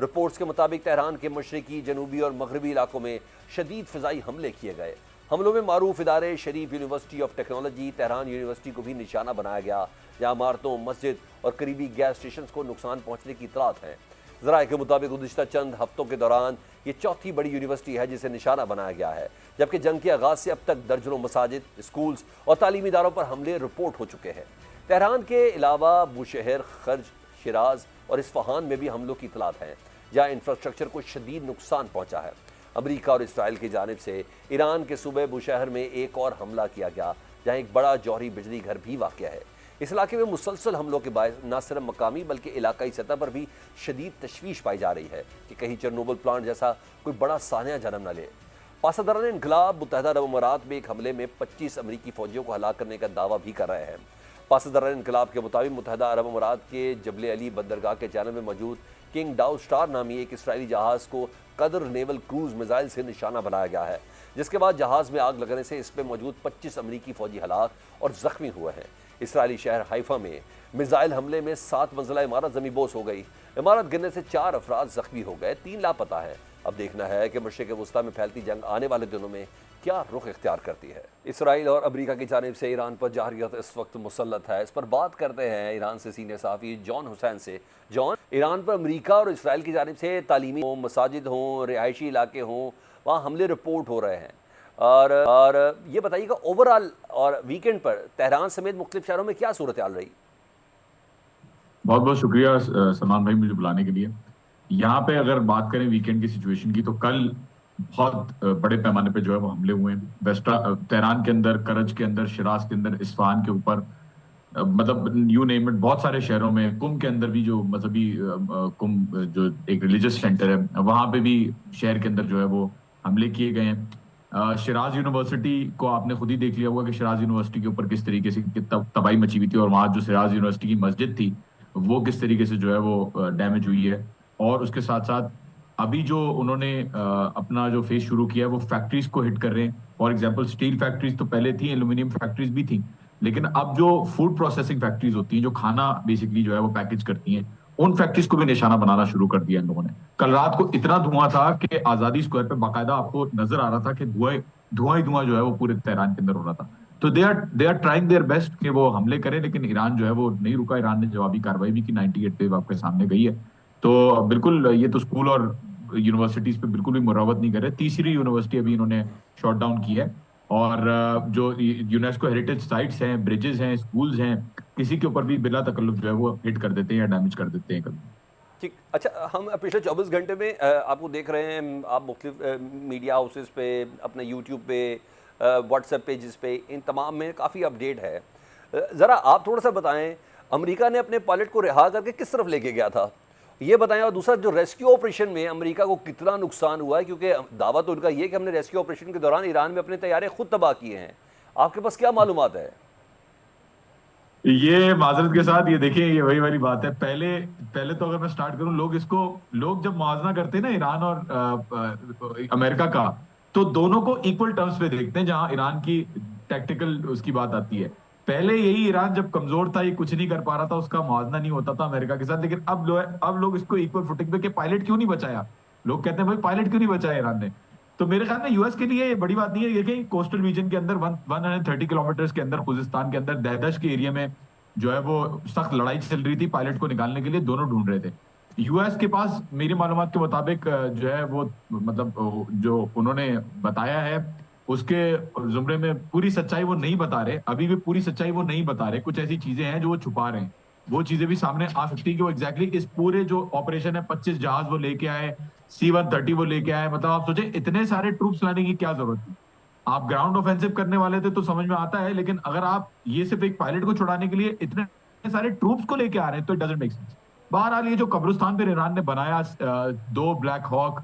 رپورٹس کے مطابق تہران کے مشرقی، جنوبی اور مغربی علاقوں میں شدید فضائی حملے کیے گئے. حملوں میں معروف ادارے Sharif university of technology, Tehran university کو بھی نشانہ بنایا گیا، جہاں عمارتوں، مسجد اور قریبی گیس اسٹیشنز کو نقصان پہنچنے کی اطلاعات ہیں. ذرائع کے مطابق گزشتہ چند ہفتوں کے دوران یہ چوتھی بڑی یونیورسٹی ہے جسے نشانہ بنایا گیا ہے، جبکہ جنگ کے آغاز سے اب تک درجنوں مساجد، اسکولز اور تعلیمی اداروں پر حملے رپورٹ ہو چکے ہیں. تہران کے علاوہ بوشہر، خرج، شیراز اور اصفہان میں بھی حملوں کی اطلاعات ہیں، جہاں انفراسٹرکچر کو شدید نقصان پہنچا ہے. امریکہ اور اسرائیل کی جانب سے ایران کے صوبہ بوشہر میں ایک اور حملہ کیا گیا، جہاں ایک بڑا جوہری بجلی گھر بھی واقع ہے. اس علاقے میں مسلسل حملوں کے باعث نہ صرف مقامی بلکہ علاقائی سطح پر بھی شدید تشویش پائی جا رہی ہے کہ کہیں چرنوبل پلانٹ جیسا کوئی بڑا سانحہ جنم نہ لے. پاسداران انقلاب متحدہ عرب امارات میں ایک حملے میں 25 امریکی فوجیوں کو ہلاک کرنے کا دعویٰ بھی کر رہے ہیں. پاسداران انقلاب کے مطابق متحدہ عرب امارات کے جبل علی بندرگاہ کے چینل میں موجود کنگ ڈاؤ سٹار نامی ایک اسرائیلی جہاز کو قدر نیول کروز میزائل سے نشانہ بنایا گیا ہے، جس کے بعد جہاز میں آگ لگنے سے اس پہ موجود 25 امریکی فوجی ہلاک اور زخمی ہوئے ہیں. اسرائیلی شہر حیفا میں میزائل حملے میں 7 منزلہ عمارت زمین بوس ہو گئی. عمارت گرنے سے 4 افراد زخمی ہو گئے، 3 لاپتہ ہیں. اب دیکھنا ہے کہ مشرق وسطیٰ میں پھیلتی جنگ آنے والے دنوں میں کیا رخ اختیار کرتی ہے. اسرائیل اور امریکہ کی جانب سے ایران پر جارحیت اس وقت مسلط ہے. اس پر بات کرتے ہیں ایران سے سینئر صحافی جان حسین سے. جان، ایران پر امریکہ اور اسرائیل کی جانب سے تعلیمی ہوں، مساجد ہوں، رہائشی علاقے ہوں، وہاں حملے رپورٹ ہو رہے ہیں، اور یہ بتائیے گا اوورآل اور ویکینڈ پر تہران سمیت مختلف شہروں میں کیا صورتحال رہی؟ بہت بہت شکریہ سلمان بھائی مجھے بلانے کے لیے. یہاں پہ اگر بات کریں ویکینڈ کی سچویشن کی تو کل بہت بڑے پیمانے پہ جو ہے وہ حملے ہوئے ہیں. تہران کے اندر، کرج کے اندر، شیراز کے اندر، اصفہان کے اوپر، مطلب یو نیم اٹ، بہت سارے شہروں میں. قم کے اندر بھی جو مذہبی قم جو ایک ریلیجس سینٹر ہے وہاں پہ بھی شہر کے اندر جو ہے وہ حملے کیے گئے ہیں. شیراز یونیورسٹی کو آپ نے خود ہی دیکھ لیا ہوگا کہ شیراز یونیورسٹی کے اوپر کس طریقے سے تباہی مچی ہوئی تھی، اور وہاں جو شیراز یونیورسٹی کی مسجد تھی وہ کس طریقے سے جو ہے وہ ڈیمیج ہوئی ہے. اور اس کے ساتھ ساتھ ابھی جو انہوں نے اپنا جو فیس شروع کیا ہے وہ فیکٹریز کو ہٹ کر رہے ہیں. فار ایگزامپل اسٹیل فیکٹریز تو پہلے تھیں، ایلومینیم فیکٹریز بھی تھیں، لیکن اب جو فوڈ پروسیسنگ فیکٹریز ہوتی ہیں جو کھانا بیسکلی جو ہے وہ پیکج کرتی ہیں، ان فیکٹریز کو بھی نشانہ بنانا شروع کر دیا ان لوگوں نے. کل رات کو اتنا دھواں تھا کہ آزادی اسکوائر پہ باقاعدہ آپ کو نظر آ رہا تھا کہ دھواں ہی دھواں جو ہے وہ پورے تہران کے اندر ہو رہا تھا. تو they are trying their best کہ وہ حملے کریں، لیکن ایران جو ہے وہ نہیں رکا. ایران نے جوابی کارروائی بھی کی، 98 پہ آپ کے سامنے گئی ہے. تو بالکل یہ تو اسکول اور یونیورسٹیز پہ بالکل بھی مراوت نہیں کر رہے. تیسری یونیورسٹی ابھی انہوں نے شاٹ ڈاؤن کی ہے. اور جو یونیسکو ہیریٹیج سائٹس ہیں، برجز ہیں، اسکولز ہیں، کسی کے اوپر بھی بلا تکلف جو ہے وہ ہٹ کر دیتے ہیں یا ڈیمیج کر دیتے ہیں کبھی. ٹھیک. اچھا، ہم پچھلے 24 گھنٹے میں آپ کو دیکھ رہے ہیں، آپ مختلف میڈیا ہاؤسز پہ، اپنے یوٹیوب پہ، واٹس ایپ پیجز پہ، ان تمام میں کافی اپڈیٹ ہے. ذرا آپ تھوڑا سا بتائیں، امریکہ نے اپنے پائلٹ کو رہا کر کے کس طرف لے کے گیا تھا، یہ بتائیں. اور دوسرا، جو ریسکیو آپریشن میں امریکہ کو کتنا نقصان ہوا ہے، کیونکہ دعویٰ تو ان کا یہ کہ ہم نے ریسکیو آپریشن کے دوران ایران میں اپنے طیارے خود تباہ کیے ہیں. آپ کے پاس کیا معلومات ہے؟ یہ معذرت کے ساتھ یہ دیکھیں یہ وہی والی بات ہے. پہلے تو اگر میں سٹارٹ کروں, لوگ جب موازنہ کرتے ہیں نا ایران اور امریکہ کا, تو دونوں کو ایکول ٹرمز پہ دیکھتے ہیں. جہاں ایران کی ٹیکٹیکل اس کی بات آتی ہے, پہلے یہی ایران جب کمزور تھا, یہ کچھ نہیں کر پا رہا تھا, اس کا موازنہ نہیں ہوتا تھا امریکہ کے ساتھ. لیکن اب لوگ اس کو ایکول فوٹنگ پہ کہ پائلٹ کیوں نہیں بچایا, لوگ کہتے ہیں بھائی پائلٹ کیوں نہیں بچایا ایران نے. تو میرے خیال میں یو ایس کے لیے بڑی بات نہیں ہے کہ کوسٹل ریجن کے اندر 130 کلومیٹرز کے اندر, خوزستان کے اندر دہدش کے ایریا میں جو ہے وہ سخت لڑائی چل رہی تھی. پائلٹ کو نکالنے کے لیے دونوں ڈھونڈ رہے تھے. یو ایس کے پاس میری معلومات کے مطابق جو ہے وہ مطلب جو انہوں نے بتایا ہے اس کے زمرے میں پوری سچائی وہ نہیں بتا رہے, ابھی بھی پوری سچائی وہ نہیں بتا رہے. کچھ ایسی چیزیں ہیں جو وہ چھپا رہے ہیں, وہ چیزیں بھی سامنے آ سکتی کہ وہ ایگزیکٹلی اس پورے جو آپریشن ہے 25 جہاز وہ لے کے آئے, C-130 وہ لے کے آئے. مطلب آپ سوچیں اتنے سارے ٹروپس لانے کی کیا ضرورت تھی. آپ گراؤنڈ آفینسو کرنے والے تھے تو سمجھ میں آتا ہے, لیکن اگر آپ یہ صرف ایک پائلٹ کو چھڑانے کے لیے اتنے سارے ٹروپس کو لے کے آ رہے ہیں تو اٹ ڈزنٹ میک سینس. بہرحال یہ جو قبرستان پہ ایران نے بنایا, 2 بلیک ہاک,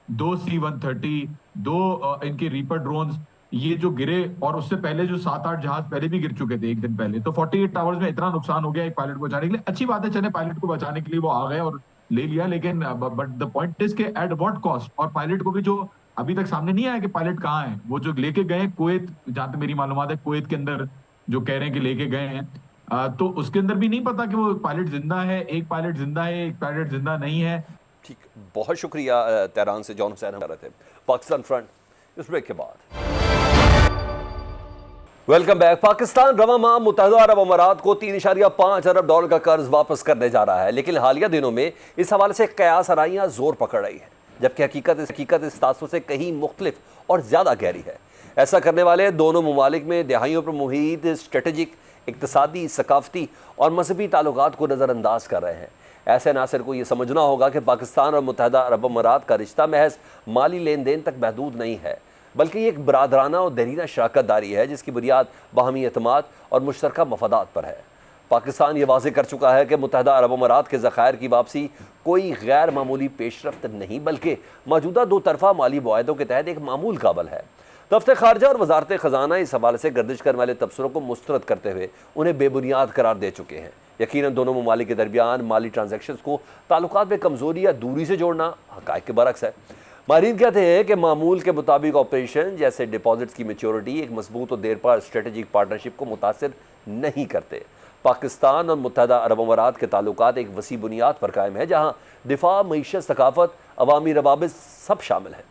2 C-130, 2 ان کے ریپر ڈرونز, یہ جو گرے, اور اس سے پہلے جو 7-8 جہاز پہلے بھی گر چکے تھے ایک دن پہلے, تو 48 آورز میں اتنا نقصان ہو گیا ایک پائلٹ کو بچانے کے لیے. اچھی بات ہے, چلے پائلٹ کو بچانے کے لیے وہ آ گئے اور لے لیا, لیکن بٹ دا پوائنٹ از کہ ایٹ واٹ کاسٹ. اور پائلٹ کو بھی جو ابھی تک سامنے نہیں آیا کہ پائلٹ کہاں ہیں, وہ جو لے کے گئے کویت, جہاں تک میری معلومات ہے کویت کے اندر جو کہہ رہے ہیں کہ لے کے گئے ہیں, تو اس کے اندر بھی نہیں پتا کہ وہ پائلٹ زندہ ہے, ایک پائلٹ زندہ ہے, ایک پائلٹ زندہ نہیں ہے. ٹھیک, بہت شکریہ. تہران سے جان حسین ہم کر رہے تھے. پاکستان فرنٹ اس بریک کے بعد. Welcome back. پاکستان رواں ماہ متحدہ عرب امارات کو $3.5 ارب کا قرض واپس کرنے جا رہا ہے, لیکن حالیہ دنوں میں اس حوالے سے قیاس آرائیاں زور پکڑ رہی ہیں, جبکہ حقیقت اس تاثر سے کہیں مختلف اور زیادہ گہری ہے. ایسا کرنے والے دونوں ممالک میں دہائیوں پر محیط اسٹریٹجک, اقتصادی, ثقافتی اور مذہبی تعلقات کو نظر انداز کر رہے ہیں. ایسے ناصر کو یہ سمجھنا ہوگا کہ پاکستان اور متحدہ عرب امارات کا رشتہ محض مالی لین دین تک محدود نہیں ہے, بلکہ یہ ایک برادرانہ اور دیرینہ شراکت داری ہے جس کی بنیاد باہمی اعتماد اور مشترکہ مفادات پر ہے. پاکستان یہ واضح کر چکا ہے کہ متحدہ عرب امارات کے ذخائر کی واپسی کوئی غیر معمولی پیش رفت نہیں, بلکہ موجودہ 2 طرفہ مالی معاہدوں کے تحت ایک معمول قابل ہے. دفتر خارجہ اور وزارت خزانہ اس حوالے سے گردش کرنے والے تبصروں کو مسترد کرتے ہوئے انہیں بے بنیاد قرار دے چکے ہیں. یقیناً دونوں ممالک کے درمیان مالی ٹرانزیکشنز کو تعلقات میں کمزوری یا دوری سے جوڑنا حقائق کے برعکس ہے. ماہرین کہتے ہیں کہ معمول کے مطابق آپریشن جیسے ڈپازٹس کی میچورٹی ایک مضبوط اور دیر پا اسٹریٹجک پارٹنرشپ کو متاثر نہیں کرتے. پاکستان اور متحدہ عرب امارات کے تعلقات ایک وسیع بنیاد پر قائم ہے, جہاں دفاع, معیشت, ثقافت, عوامی روابط سب شامل ہیں.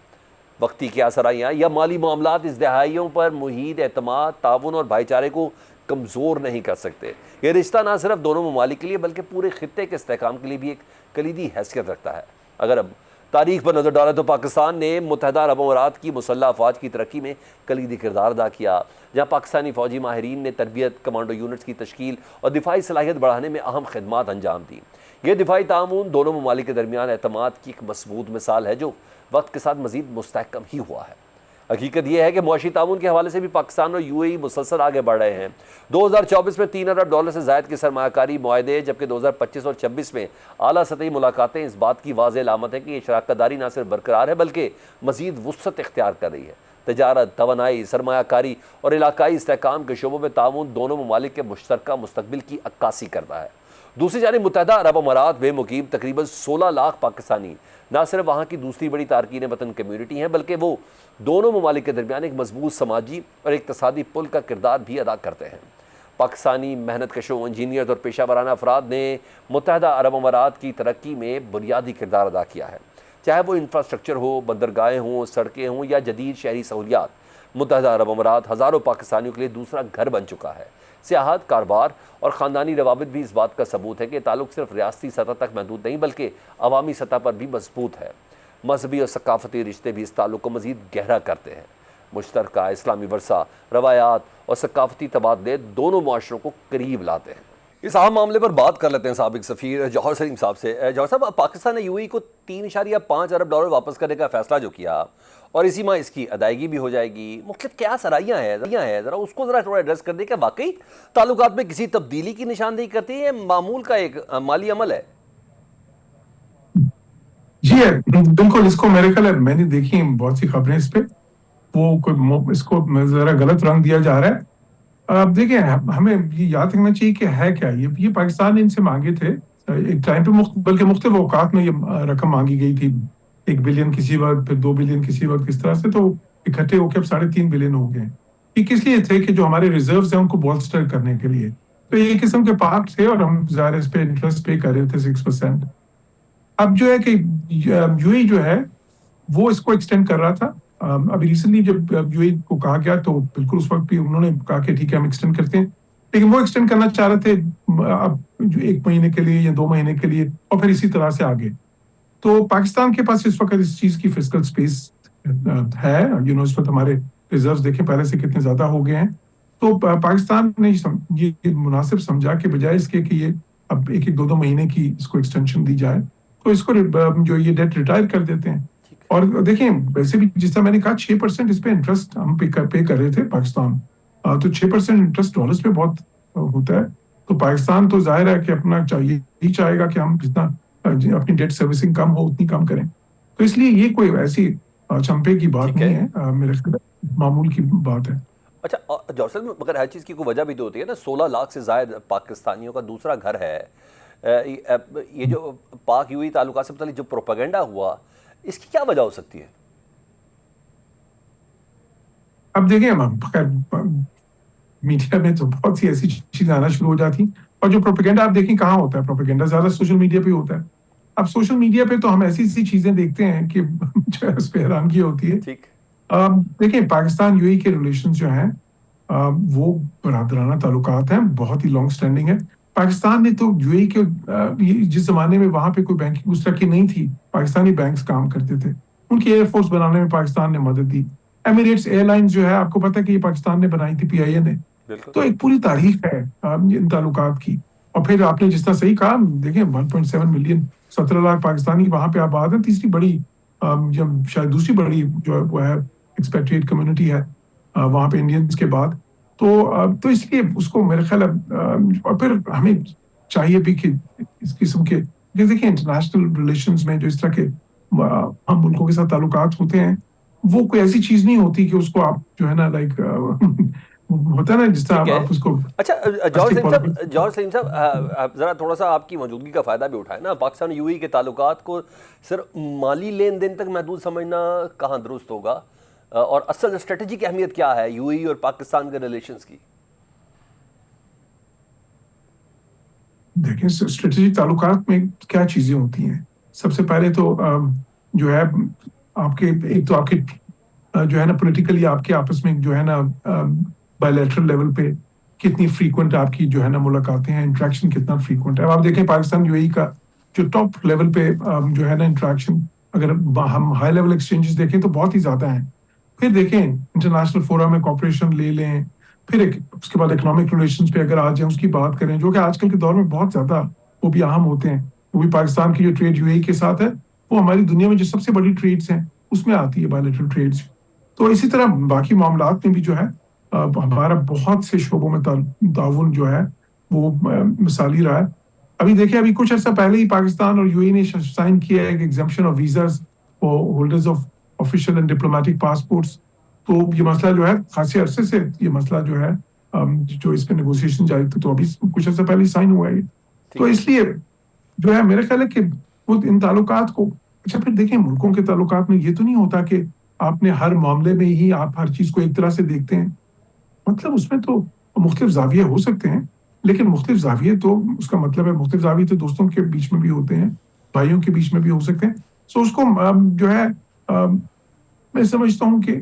وقتی قیاس آرائیاں یا مالی معاملات اس دہائیوں پر محیط اعتماد, تعاون اور بھائی چارے کو کمزور نہیں کر سکتے. یہ رشتہ نہ صرف دونوں ممالک کے لیے بلکہ پورے خطے کے استحکام کے لیے بھی ایک کلیدی حیثیت رکھتا ہے. اگر اب تاریخ پر نظر ڈالیں تو پاکستان نے متحدہ عرب امارات کی مسلح افواج کی ترقی میں کلیدی کردار ادا کیا, جہاں پاکستانی فوجی ماہرین نے تربیت, کمانڈو یونٹس کی تشکیل اور دفاعی صلاحیت بڑھانے میں اہم خدمات انجام دیں. یہ دفاعی تعاون دونوں ممالک کے درمیان اعتماد کی ایک مضبوط مثال ہے جو وقت کے ساتھ مزید مستحکم ہی ہوا ہے. حقیقت یہ ہے کہ معاشی تعاون کے حوالے سے بھی پاکستان اور UAE مسلسل آگے بڑھ رہے ہیں. 2024 میں $3 ارب سے زائد کے سرمایہ کاری معاہدے, جبکہ 2025 اور 26 میں اعلیٰ سطحی ملاقاتیں اس بات کی واضح علامت ہے کہ یہ شراکت داری نہ صرف برقرار ہے بلکہ مزید وسعت اختیار کر رہی ہے. تجارت, توانائی, سرمایہ کاری اور علاقائی استحکام کے شعبوں میں تعاون دونوں ممالک کے مشترکہ مستقبل کی عکاسی کرتا ہے. دوسری جانب متحدہ عرب امارات میں مقیم تقریباً 16 لاکھ پاکستانی نہ صرف وہاں کی دوسری بڑی تارکین وطن کمیونٹی ہیں بلکہ وہ دونوں ممالک کے درمیان ایک مضبوط سماجی اور اقتصادی پل کا کردار بھی ادا کرتے ہیں. پاکستانی محنت کشوں, انجینئرز اور پیشہ ورانہ افراد نے متحدہ عرب امارات کی ترقی میں بنیادی کردار ادا کیا ہے, چاہے وہ انفراسٹرکچر ہو, بندرگاہیں ہوں, سڑکیں ہوں یا جدید شہری سہولیات. متحدہ عرب امارات ہزاروں پاکستانیوں کے لیے دوسرا گھر بن چکا ہے. سیاحت, کاروبار اور خاندانی روابط بھی اس بات کا ثبوت ہے کہ تعلق صرف ریاستی سطح تک محدود نہیں بلکہ عوامی سطح پر بھی مضبوط ہے. مذہبی اور ثقافتی رشتے بھی اس تعلق کو مزید گہرا کرتے ہیں. مشترکہ اسلامی ورثہ, روایات اور ثقافتی تبادلے دونوں معاشروں کو قریب لاتے ہیں. اس اہم معاملے پر بات کر لیتے ہیں سابق سفیر جوہر سلیم صاحب سے. جوہر صاحب, پاکستان نے UAE کو $3.5 ارب واپس کرنے کا فیصلہ جو کیا اور اسی ماہ اس کی ادائیگی بھی ہو جائے گی, مختلف قیاس آرائیاں ہیں, ذرا اس کو تھوڑا ایڈریس کر دیں کہ واقعی تعلقات میں کسی تبدیلی کی نشاندہی کرتی ہے یا معمول کا ایک مالی عمل ہے؟ جی بالکل, اس کو میرے خیال ہے میں نے دیکھی بہت سی خبریں اس پہ, وہ کوئی اس کو ذرا غلط رنگ دیا جا رہا ہے. अब देखिए हमें ये याद रखना चाहिए कि है क्या ये पाकिस्तान ने इनसे मांगे थे एक टाइम पे बल्कि मुख्तलिफ औकात में ये रकम मांगी गई थी 1 बिलियन किसी वक्त फिर 2 बिलियन किसी वक्त इस तरह से तो इकट्ठे होकर अब 3.5 बिलियन हो गए ये किस लिए थे कि जो हमारे रिजर्व्स हैं उनको बोल्स्टर करने के लिए तो ये किस्म के पार्क थे और हम ज़ाहिर इस पे इंटरेस्ट पे कर रहे थे 6%। अब जो है कि यूएई जो है वो इसको एक्सटेंड कर रहा था अभी रिसेंटली जब यूएई को कहा गया तो बिल्कुल उस वक्त भी उन्होंने कहा कि ठीक है हम एक्सटेंड करते हैं लेकिन वो एक्सटेंड करना चाह रहे थे अब 1 महीने के लिए या 2 महीने के लिए और फिर इसी तरह से आगे तो पाकिस्तान के पास इस वक्त इस चीज की फिस्कल स्पेस है इस वक्त हमारे रिजर्व्स देखें पहले से कितने ज्यादा हो गए हैं तो पाकिस्तान ने ये मुनासिब समझा कि बजाय इसके कि ये अब 1-2 महीने की इसको एक्सटेंशन दी जाए तो इसको जो ये डेट रिटायर कर देते हैं और देखें वैसे भी जिस तरह मैंने कहा 6% इस पे इंटरेस्ट हम पे कर रहे थे पाकिस्तान तो 6% इंटरेस्ट डॉलर्स पे बहुत होता है तो पाकिस्तान तो जाहिर है कि अपना चाहिए ही चाहेगा कि हम जितना अपनी डेट सर्विसिंग कम हो उतनी कम करें तो इसलिए ये कोई ऐसी चंपे की बात नहीं है मेरे ख्याल मामूल की बात है। अच्छा जौहर साहब मगर हर चीज़ की कोई वजह भी तो होती है ना 16 लाख से ज़ायद पाकिस्तानियों का दूसरा घर है ये जो पाक यूएई ताल्लुकात से मतलब जो प्रोपेगेंडा हुआ इसकी क्या वजह हो सकती है? अब देखिए मीडिया में तो बहुत सी ऐसी चीजें आना शुरू हो जाती और जो प्रोपेगेंडा आप देखें कहाँ होता है प्रोपेगेंडा ज्यादा सोशल मीडिया पे होता है। अब सोशल मीडिया पे तो हम ऐसी चीजें देखते हैं कि जो है उस पर हैरानगी होती है। ठीक देखिए पाकिस्तान यूएई के रिलेशंस जो हैं वो बरादराना ताल्लुकात हैं बहुत ही लॉन्ग स्टैंडिंग है। पाकिस्तान ने तो यूएई के जिस जमाने में वहां पे कोई बैंकिंग उस तरह की नहीं थी पाकिस्तानी बैंक्स काम करते थे उनकी एयरफोर्स बनाने में पाकिस्तान ने मदद दी। एमिरेट्स एयरलाइंस जो है आपको पता है कि ये पाकिस्तान ने बनाई थी पीआईए ने तो एक पूरी तारीख है इन ताल्लुकात की। और फिर आपने जिस तरह सही कहा देखिए 1.7 मिलियन 17 लाख पाकिस्तानी वहां पे आबाद है तीसरी बड़ी जब शायद दूसरी बड़ी जो वो है एक्सपेट्रिएट कम्युनिटी है वहां पे इंडियंस के बाद तो इसलिए उसको मेरे ख्याल और फिर हमें चाहिए भी कि इस किस्म के देखिए इंटरनेशनल रिलेशंस में जो इस तरह के हम मुल्कों के साथ ताल्लुकात होते हैं वो कोई ऐसी चीज नहीं होती कि उसको आप जो है ना लाइक होता है ना जिस तरह आप उसको। अच्छा जौहर सलीम साहब जरा थोड़ा सा आपकी मौजूदगी का फायदा भी उठाए ना पाकिस्तान यूएई के ताल्लुकात को सिर्फ माली लेन देन तक महदूद समझना कहाँ दुरुस्त होगा और असल स्ट्रेटजी की अहमियत क्या है यूएई और पाकिस्तान के रिलेशंस की? देखिए स्ट्रेटेजिक ताल्लुकात में क्या चीजें होती हैं सबसे पहले तो जो है आपके एक तो आपके जो है ना पॉलिटिकली आपके आपस में जो है ना बायलैटरल लेवल पे कितनी फ्रीक्वेंट आपकी जो है ना मुलाकातें हैं इंटरेक्शन कितना फ्रीक्वेंट है। अब आप देखें पाकिस्तान यूएई का जो टॉप लेवल पे जो है ना इंटरेक्शन अगर हम हाई लेवल एक्सचेंजेस देखें तो बहुत ही ज्यादा है। फिर देखें इंटरनेशनल फोरम में कॉपरेशन ले लें फिर उसके बाद इकोनॉमिक रिलेशंस पे अगर आ जाए उसकी बात करें जो कि आजकल के दौर में बहुत ज्यादा वो भी अहम होते हैं। वो भी पाकिस्तान की जो ट्रेड यूएई के साथ है वो हमारी दुनिया में जो सबसे बड़ी ट्रेड्स हैं उसमें आती है बायलैटरल ट्रेड्स। तो इसी तरह बाकी मामलात में भी जो है हमारा बहुत से शोबों में ताउन जो है वो मिसाली रहा है। अभी देखिए अभी कुछ अर्सा पहले ही पाकिस्तान और यूएई ने साइन किया है exemption of visas for holders of official and diplomatic passports. तो ये मसला जो है खासे अरसे से ये मसला जो है जो इस पे नेगोशिएशन जारी थी तो अभी कुछ अर्सा पहले साइन हुआ है। तो इसलिए जो है मेरा ख्याल है कि वो इन ताल्लुकात को अच्छा फिर देखें मुल्कों के ताल्लुकात में ये तो नहीं होता कि आपने हर मामले में ही आप हर चीज को एक तरह से देखते हैं मतलब उसमें तो मुख्तलिफ जाविये हो सकते हैं लेकिन मुख्तलिफ जाविये तो उसका मतलब है मुख्तलिफ जाविये तो दोस्तों के बीच में भी होते हैं भाइयों के बीच में भी हो सकते हैं। सो उसको जो है मैं समझता हूँ कि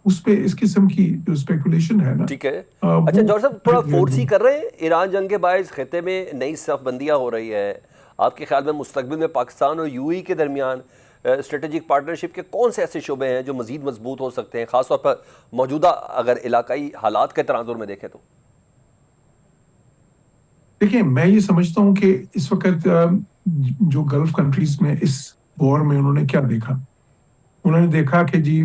उस पे इस किस्म की जो स्पेकुलेशन है ना ठीक है। अच्छा जौहर साहब थोड़ा फोर्स ही कर रहे हैं ईरान जंग के बायस खिते में नई सफ़बंदियाँ हो रही है आपके ख्याल में मुस्तकबिल में पाकिस्तान और यूएई के दरमियान स्ट्रेटेजिक पार्टनरशिप के कौन से ऐसे शोबे हैं जो मजीद मजबूत हो सकते हैं खासतौर पर मौजूदा अगर इलाकाई हालात के तनाजुर में देखें तो? देखिए मैं ये समझता हूँ कि इस वक्त जो गल्फ कंट्रीज में इस वॉर में उन्होंने क्या देखा उन्होंने देखा कि जी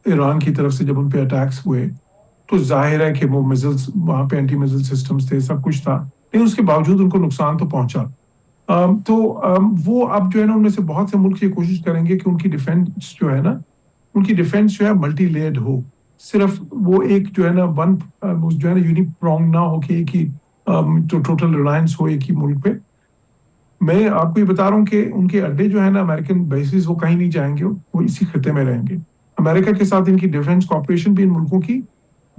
ईरान की तरफ से जब उन पे अटैक्स हुए तो जाहिर है कि वो मिसाइल्स वहाँ पे एंटी मिसाइल सिस्टम्स थे सब कुछ था लेकिन उसके बावजूद उनको नुकसान तो पहुंचा। तो वो अब जो है ना उनमें से बहुत से मुल्क ये कोशिश करेंगे कि उनकी डिफेंस जो है ना उनकी डिफेंस जो है मल्टी लेयर्ड हो सिर्फ वो एक जो है ना वन जो है ना यूनिप्रॉन्ग ना हो कि एक ही तो टोटल रिलायंस हो एक ही मुल्क पे। मैं आपको ये बता रहा हूँ कि उनके अड्डे जो है ना अमेरिकन बेसिस वो कहीं नहीं जाएंगे, वो इसी खत्ते में रहेंगे। अमेरिका के साथ इनकी डिफेंस कॉपरेशन भी इन मुल्कों की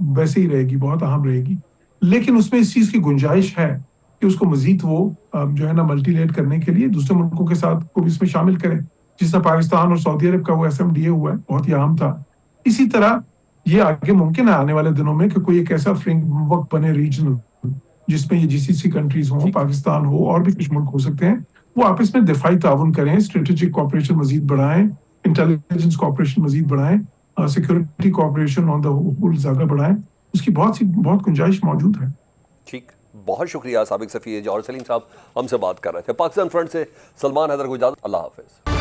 वैसे ही रहेगी, बहुत अहम रहेगी, लेकिन उसमें इस चीज की गुंजाइश है कि उसको मजीद वो जो है ना मल्टीलेट करने के लिए दूसरे मुल्कों के साथ को भी इसमें शामिल करें, जिस तरह पाकिस्तान और सऊदी अरब का वो SMDA हुआ है, बहुत ही अहम था। इसी तरह ये आगे मुमकिन है आने वाले दिनों में कि कोई एक ऐसा फ्रेमवर्क बने रीजनल जिसमें ये GCC कंट्रीज हों, पाकिस्तान हो और भी कुछ मुल्क हो सकते हैं, वो आपस में दिफाई ताउन करें, स्ट्रेटेजिक कॉपरेशन मजीद बढ़ाएं, इंटेलिजेंस कॉपरेशन मजीद बढ़ाएं, security cooperation on the whole ज्यादा बढ़ाएं। उसकी बहुत गुंजाइश मौजूद है। ठीक, बहुत शुक्रिया साबिक सफ़ी जौहर सलीम साहब हमसे बात कर रहे थे। पाकिस्तान फ्रंट से सलमान हैदर को इजाज़त, अल्लाह हाफिज़।